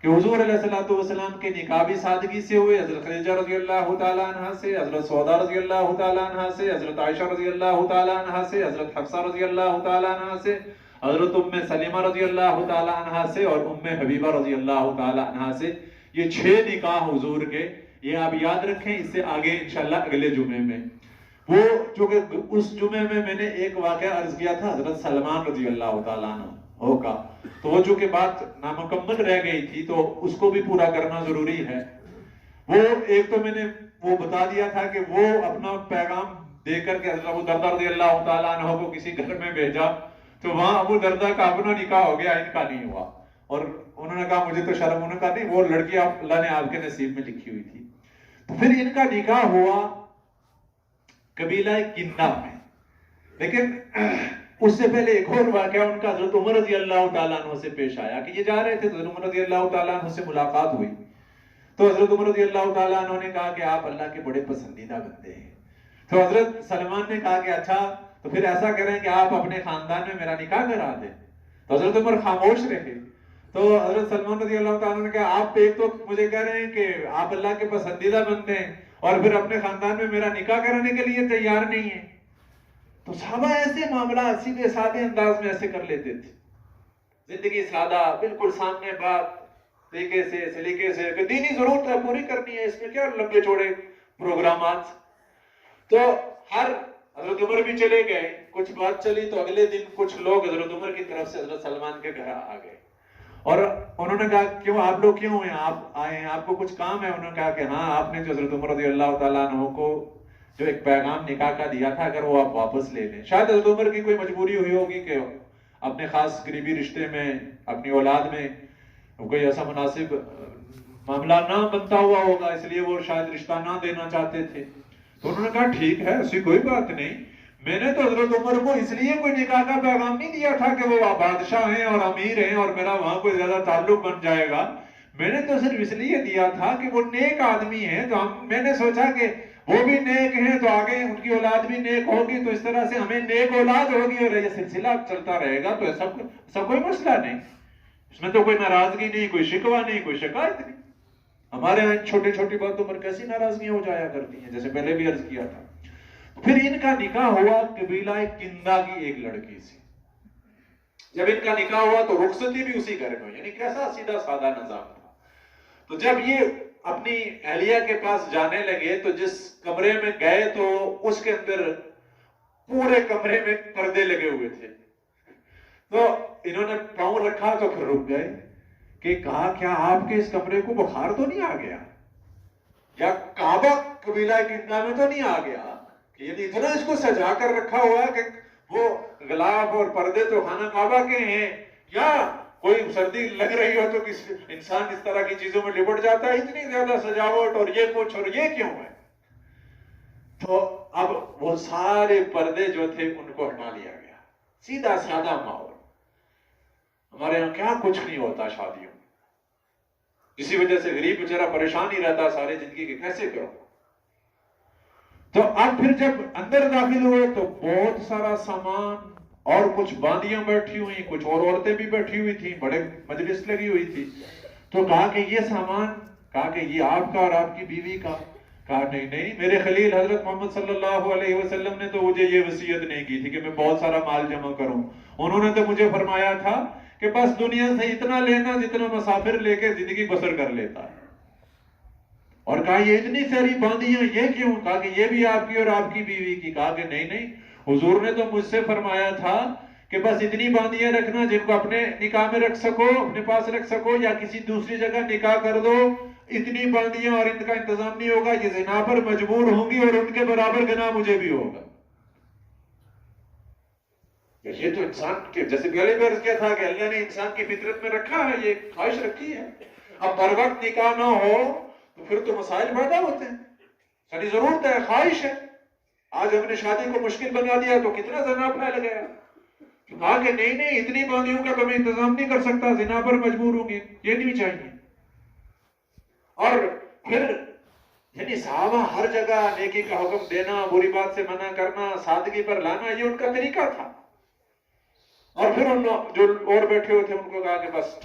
کہ حضور علیہ الصلوۃ والسلام کے نکاح بھی سادگی سے ہوئے، حضرت خدیجہ رضی اللہ تعالیٰ عنہ سے، حضرت سودا رضی اللہ تعالیٰ عنہ سے، حضرت عائشہ رضی اللہ تعالیٰ عنہ سے، حضرت حفصہ رضی اللہ تعالیٰ عنہ سے، حضرت ام سلمہ رضی اللہ تعالیٰ عنہ سے، اور ام حبیبہ رضی اللہ تعالیٰ عنہ سے. یہ 6 نکاح حضور کے، یہ آپ یاد رکھیں. اس سے آگے انشاءاللہ اگلے جمعے میں، وہ چونکہ اس جمعے میں نے ایک واقعہ عرض کیا تھا حضرت سلمان رضی اللہ تعالیٰ عنہ کا، تو وہ چونکہ بات نامکمل رہ گئی تھی تو اس کو بھی پورا کرنا ضروری ہے. وہ ایک تو میں نے وہ بتا دیا تھا کہ وہ اپنا پیغام دے کر کے حضرت ابو دردہ رضی اللہ تعالیٰ عنہ کو کسی گھر میں بھیجا، تو وہاں ابو دردہ کا اپنا نکاح ہو گیا، ان کا نہیں ہوا. اور انہوں نے کہا مجھے تو شرم، انہوں نے کہا نہیں، وہ لڑکی اللہ نے آپ کے نصیب میں لکھی ہوئی تھی. تو پھر ان کا نکاح ہوا قبیلہ کنہ میں. لیکن اس سے پہلے ایک اور واقعہ ان کا حضرت عمر رضی اللہ تعالیٰ عنہ سے پیش آیا کہ یہ جا رہے تھے تو حضرت عمر رضی اللہ تعالیٰ عنہ سے ملاقات ہوئی. تو حضرت عمر رضی اللہ تعالیٰ عنہ نے کہا کہ آپ اللہ کے بڑے پسندیدہ بندے ہیں. تو حضرت سلمان نے کہا کہ اچھا تو پھر ایسا کریں کہ آپ اپنے خاندان میں میرا نکاح کرا دیں. تو حضرت عمر خاموش رہے. تو حضرت سلمان رضی اللہ تعالیٰ عنہ نے کہا آپ ایک تو مجھے کہہ رہے ہیں کہ آپ اللہ کے پسندیدہ بندے ہیں اور پھر اپنے خاندان میں میرا نکاح کرانے کے لیے تیار نہیں ہیں. تو صحابہ ایسے معاملات سیدھے سادے انداز میں ایسے کر لیتے تھے. زندگی سادہ، بالکل سامنے بات طریقے سے سلیقے سے کہ دینی ضرورت ہے پوری کرنی ہے، اس میں کیا لمبے چوڑے پروگرامات. تو حضرت عمر بھی چلے گئے، کچھ بات چلی تو اگلے دن کچھ لوگ حضرت عمر کی طرف سے حضرت سلمان کے گھر آ گئے اور انہوں نے کہا کیوں آپ لوگ کیوں ہیں، آپ آئے ہیں، آپ کو کچھ کام ہے؟ انہوں نے کہا کہ ہاں آپ نے جو حضرت عمر رضی اللہ تعالیٰ عنہ کو جو ایک پیغام نکاح کا دیا تھا اگر وہ آپ واپس لے لیں. شاید حضرت عمر کی کوئی مجبوری ہوئی ہوگی کہ اپنے خاص قریبی رشتے میں اپنی اولاد میں کوئی ایسا مناسب معاملہ نہ بنتا ہوا ہوگا، اس لیے وہ شاید رشتہ نہ دینا چاہتے تھے. تو انہوں نے کہا ٹھیک ہے، ایسی کوئی بات نہیں، میں نے تو حضرت عمر کو اس لیے کوئی نکاح کا پیغام نہیں دیا تھا کہ وہ بادشاہ ہیں اور امیر ہیں اور میرا وہاں کوئی زیادہ تعلق بن جائے گا. میں نے تو صرف اس لیے دیا تھا کہ وہ نیک آدمی ہیں، تو میں نے سوچا کہ وہ بھی نیک ہیں تو آگے ان کی اولاد بھی نیک ہوگی، تو اس طرح سے ہمیں نیک اولاد ہوگی اور یہ سلسلہ چلتا رہے گا، تو سب کوئی مسئلہ نہیں، اس میں تو کوئی ناراضگی نہیں، کوئی شکوہ نہیں، کوئی شکایت نہیں. ہمارے یہاں چھوٹی چھوٹی باتوں پر کیسی ناراضگیاں ہو جایا کرتی ہیں، جیسے پہلے بھی عرض کیا تھا. پھر ان کا نکاح ہوا قبیلہ کنہ کی ایک لڑکی سے. جب ان کا نکاح ہوا تو رخصتی بھی اسی گھر میں، یعنی کیسا سیدھا سادہ نظام تھا. تو جب یہ اپنی اہلیہ کے پاس جانے لگے تو جس کمرے میں گئے تو اس کے اندر پورے کمرے میں پردے لگے ہوئے تھے. تو انہوں نے پاؤں رکھا تو پھر رک گئے کہ کہا کیا آپ کے اس کمرے کو بخار تو نہیں آ گیا، یا کعبہ قبیلہ کنہ میں تو نہیں آ گیا، یعنی اتنا اس کو سجا کر رکھا ہوا کہ وہ غلاف اور پردے تو خانہ کعبہ کے ہیں، یا کوئی سردی لگ رہی ہو تو کس انسان اس طرح کی چیزوں میں لپٹ جاتا ہے، اتنی زیادہ سجاوٹ اور یہ کچھ اور یہ کیوں ہے. تو اب وہ سارے پردے جو تھے ان کو ہٹا لیا گیا، سیدھا سادہ ماحول. ہمارے یہاں کیا کچھ نہیں ہوتا شادیوں میں، اسی وجہ سے غریب بیچارہ پریشان ہی رہتا سارے زندگی کے کیسے کرو. تو اب پھر جب اندر داخل ہوئے تو بہت سارا سامان اور کچھ باندیاں بیٹھی ہوئی، کچھ اور عورتیں بھی بیٹھی ہوئی تھیں، بڑے مجلس لگی ہوئی تھی. تو کہا کہ یہ سامان، کہا کہ یہ آپ کا اور آپ کی بیوی کا. کہا نہیں نہیں، میرے خلیل حضرت محمد صلی اللہ علیہ وسلم نے تو مجھے یہ وصیت نہیں کی تھی کہ میں بہت سارا مال جمع کروں. انہوں نے تو مجھے فرمایا تھا کہ بس دنیا سے اتنا لینا جتنا مسافر لے کے زندگی بسر کر لیتا ہے. اور کہا یہ اتنی ساری باندیاں یہ کیوں؟ کہا کہ یہ بھی آپ کی اور آپ کی بیوی کی. کہا کہ نہیں نہیں، حضور نے تو مجھ سے فرمایا تھا کہ بس اتنی باندیاں رکھنا جن کو اپنے نکاح میں رکھ سکو، اپنے پاس رکھ سکو، یا کسی دوسری جگہ نکاح کر دو. اتنی باندیاں اور ان کا انتظام نہیں ہوگا، یہ زنا پر مجبور ہوں گی اور ان کے برابر گناہ مجھے بھی ہوگا. یہ تو انسان کے جیسے پہلے بھی عرض کیا تھا کہ اللہ نے انسان کی فطرت میں رکھا ہے، یہ خواہش رکھی ہے. اب بر وقت نکاح نہ ہو تو پھر تو مسائل پیدا ہوتے ہیں. ساری ضرورت ہے، خواہش ہے. آج ہم نے شادی کو مشکل بنا دیا تو کتنا زنا پھیل گیا. کہا کہ نہیں نہیں، اتنی باندیوں کا تو میں انتظام نہیں کر سکتا، زنا پر مجبور ہوں گی، یہ نہیں چاہیے. اور پھر یعنی صحابہ ہر جگہ نیکی کا حکم دینا، بری بات سے منع کرنا، سادگی پر لانا، یہ ان کا طریقہ تھا. اور پھر ان جو اور بیٹھے ہوئے تھے ان کو کہا کہ بس